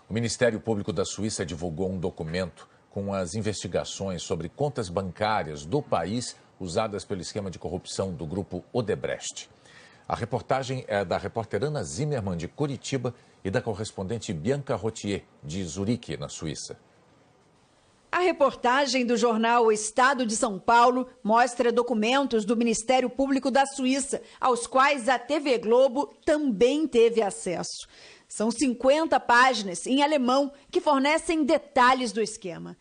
O Ministério Público da Suíça divulgou um documento com as investigações sobre contas bancárias do país usadas pelo esquema de corrupção do grupo Odebrecht. A reportagem é da repórter Ana Zimmermann, de Curitiba, e da correspondente Bianca Rottier, de Zurique, na Suíça. A reportagem do jornal O Estado de São Paulo mostra documentos do Ministério Público da Suíça, aos quais a TV Globo também teve acesso. São 50 páginas em alemão que fornecem detalhes do esquema.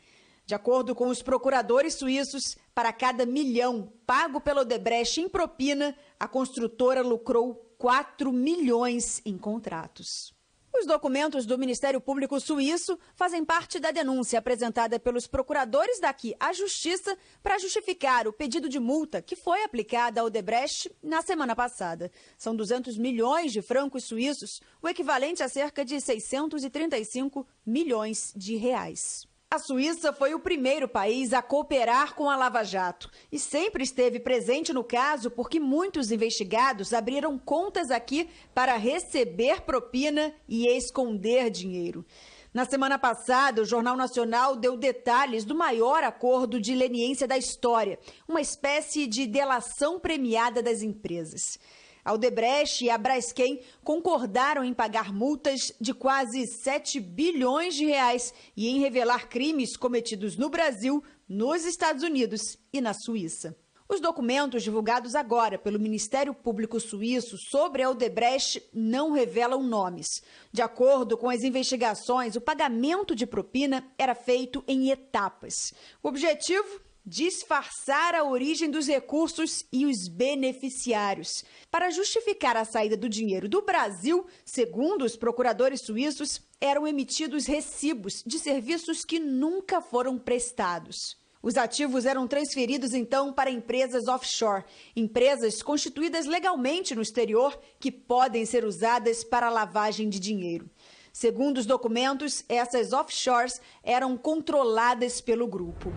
De acordo com os procuradores suíços, para cada milhão pago pela Odebrecht em propina, a construtora lucrou 4 milhões em contratos. Os documentos do Ministério Público Suíço fazem parte da denúncia apresentada pelos procuradores daqui à Justiça para justificar o pedido de multa que foi aplicada à Odebrecht na semana passada. São 200 milhões de francos suíços, o equivalente a cerca de 635 milhões de reais. A Suíça foi o primeiro país a cooperar com a Lava Jato e sempre esteve presente no caso porque muitos investigados abriram contas aqui para receber propina e esconder dinheiro. Na semana passada, o Jornal Nacional deu detalhes do maior acordo de leniência da história, uma espécie de delação premiada das empresas. A Odebrecht e a Braskem concordaram em pagar multas de quase 7 bilhões de reais e em revelar crimes cometidos no Brasil, nos Estados Unidos e na Suíça. Os documentos divulgados agora pelo Ministério Público Suíço sobre a Odebrecht não revelam nomes. De acordo com as investigações, o pagamento de propina era feito em etapas. O objetivo? Disfarçar a origem dos recursos e os beneficiários. Para justificar a saída do dinheiro do Brasil, segundo os procuradores suíços, eram emitidos recibos de serviços que nunca foram prestados. Os ativos eram transferidos, então, para empresas offshore, empresas constituídas legalmente no exterior que podem ser usadas para lavagem de dinheiro. Segundo os documentos, essas offshores eram controladas pelo grupo.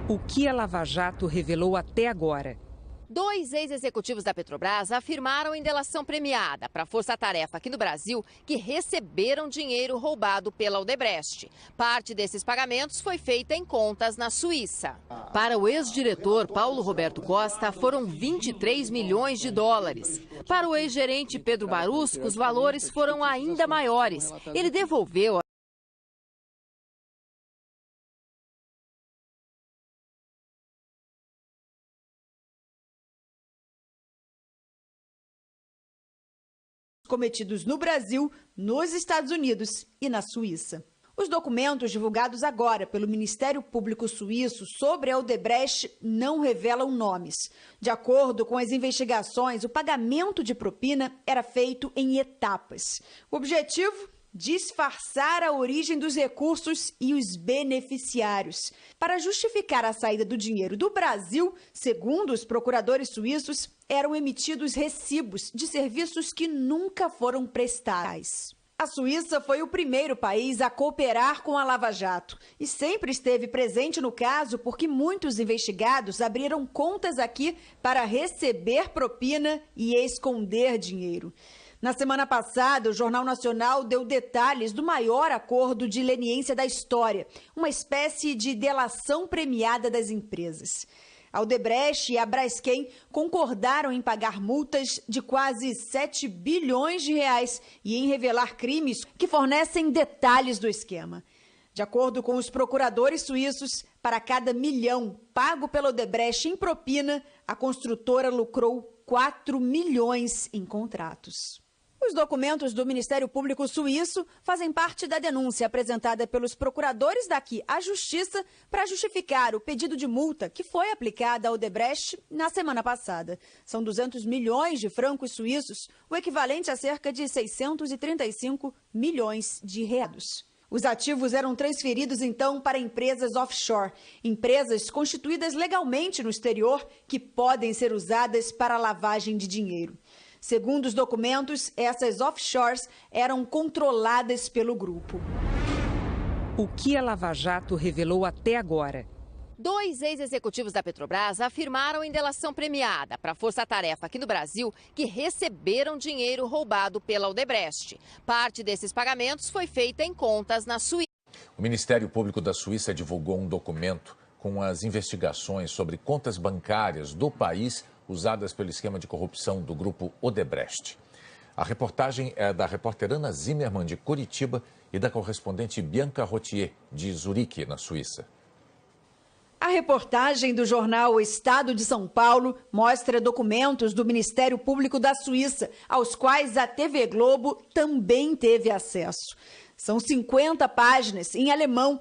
O que a Lava Jato revelou até agora? 2 ex-executivos da Petrobras afirmaram em delação premiada para a Força Tarefa aqui no Brasil que receberam dinheiro roubado pela Odebrecht. Parte desses pagamentos foi feita em contas na Suíça. Para o ex-diretor Paulo Roberto Costa, foram 23 milhões de dólares. Para o ex-gerente Pedro Barusco, os valores foram ainda maiores. Ele devolveu cometidos no Brasil, nos Estados Unidos e na Suíça. Os documentos divulgados agora pelo Ministério Público Suíço sobre a Odebrecht não revelam nomes. De acordo com as investigações, o pagamento de propina era feito em etapas. O objetivo? Disfarçar a origem dos recursos e os beneficiários. Para justificar a saída do dinheiro do Brasil, segundo os procuradores suíços, eram emitidos recibos de serviços que nunca foram prestados. A Suíça foi o primeiro país a cooperar com a Lava Jato e sempre esteve presente no caso porque muitos investigados abriram contas aqui para receber propina e esconder dinheiro. Na semana passada, o Jornal Nacional deu detalhes do maior acordo de leniência da história, uma espécie de delação premiada das empresas. A Odebrecht e a Braskem concordaram em pagar multas de quase 7 bilhões de reais e em revelar crimes que fornecem detalhes do esquema. De acordo com os procuradores suíços, para cada milhão pago pela Odebrecht em propina, a construtora lucrou 4 milhões em contratos. Os documentos do Ministério Público Suíço fazem parte da denúncia apresentada pelos procuradores daqui à Justiça para justificar o pedido de multa que foi aplicada à Odebrecht na semana passada. São 200 milhões de francos suíços, o equivalente a cerca de 635 milhões de reais. Os ativos eram transferidos, então, para empresas offshore, empresas constituídas legalmente no exterior que podem ser usadas para lavagem de dinheiro. Segundo os documentos, essas offshores eram controladas pelo grupo. O que a Lava Jato revelou até agora? 2 ex-executivos da Petrobras afirmaram em delação premiada para a Força Tarefa aqui no Brasil que receberam dinheiro roubado pela Odebrecht. Parte desses pagamentos foi feita em contas na Suíça. O Ministério Público da Suíça divulgou um documento com as investigações sobre contas bancárias do país usadas pelo esquema de corrupção do grupo Odebrecht. A reportagem é da repórter Ana Zimmermann, de Curitiba, e da correspondente Bianca Rottier, de Zurique, na Suíça. A reportagem do jornal O Estado de São Paulo mostra documentos do Ministério Público da Suíça, aos quais a TV Globo também teve acesso. São 50 páginas em alemão